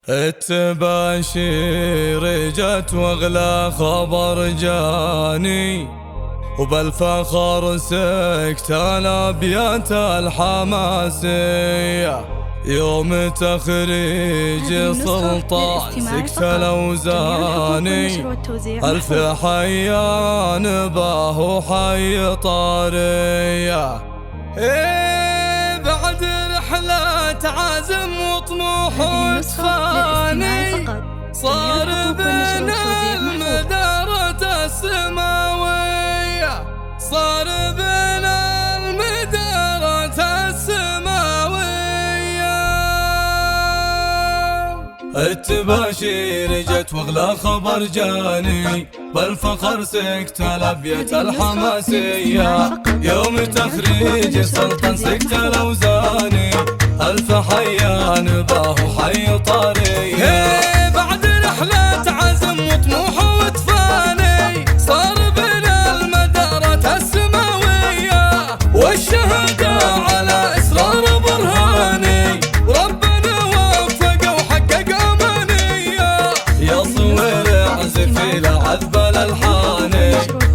التباشير جت واغلى خبر جاني، وبالفخر سكت الابيات الحماسية. يوم تخريج سلطان سكت الاوزاني، الف حيان باه حي طارية. بعد رحلة عزم وطموح وتفاني، صار بين المدارة السماوية، صار بين المدارة السماوية. التباشير جت واغلى خبر جاني، بالفخر سكت الابيات الحماسية. يوم تخريج سلطان سكت الاوزاني، الف حيان باه حي طارية. بعد رحلة عزم وطموح وتفاني، صار بين المدارة السماوية، والشهادة على اسرار برهاني، وربنا وفق وحقق امانية. يا صوير اعزفي لعذب الالحاني،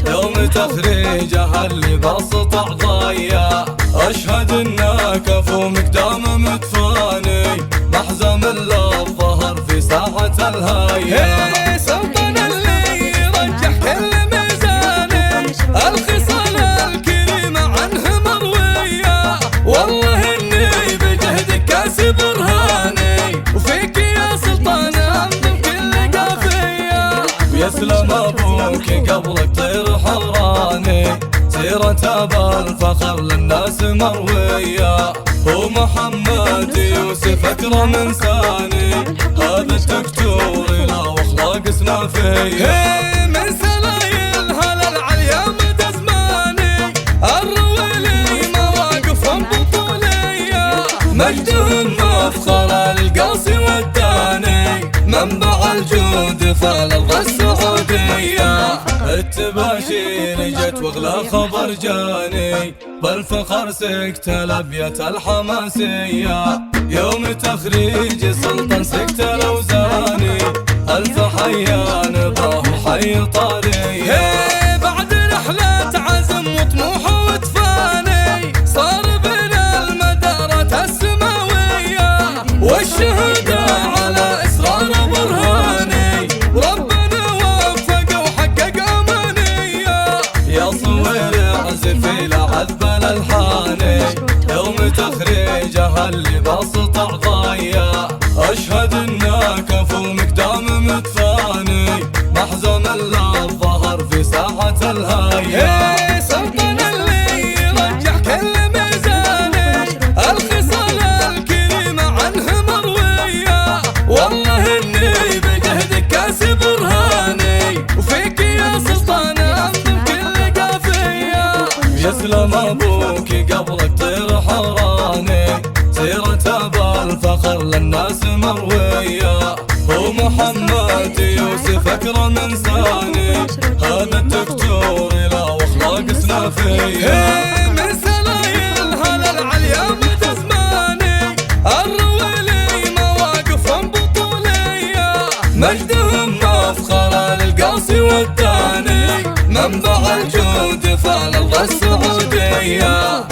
يوم تخريجها اللي بسط اعضايا. اشهد انه كفو مقدام متفاني، محزم اللي ظهر في ساحة الهاية. سلطان اللي يرجح كل ميزاني، الخصال الكريمة عنه مروية. والله اني بجهدك كاسب برهاني، وفيك يا سلطان انظم كل قافية. ويسلم ابوك قبلك طير حراني، سيرته بالفخر للناس مروية. هو محمد يوسف أكرم إنساني، هذا الدكتور له وأخلاق سنافية. من سلايلها للعليا مدى زماني، الرويلي مواقفهم بطولية. مجدهم مفخر للقاصي والداني، منبع الجود فالأرض السعودية. التباشير جت واغلى خبر جاني، بالفخر سكت الابيات الحماسية. يوم تخريج سلطان سكت الاوزاني، الف حيان باه حي طارية. بعد رحلة عزم وطموح وتفاني، صار بين المدارة السماوية، والشهادة على اسرار برهاني، وربنا وفق وحقق امانية. يا صوير اعزفي لعذب الالحاني، يوم تخريجها اللي بسط اعضايا. اشهد انه كفو مقدام متفاني، محزن اللي ظهر في ساحة الهاية. سلطان اللي يرجح كل ميزاني، الخصال الكريمة عنه مروية. والله اني بجهدك كاسب برهاني، وفيك يا سلطان انظم كل قافية. يسلم ابوك قبلك طير حراني، سيرته بالفخر للناس مروية. هو محمد يوسف أكرم إنساني، هذا الدكتور له وأخلاق سنافية. من سلايلها للعليا مدى زماني، الرويلي مواقفهم بطولية. مجدهم مفخر للقاصي والداني، منبع الجود فالأرض السعودية.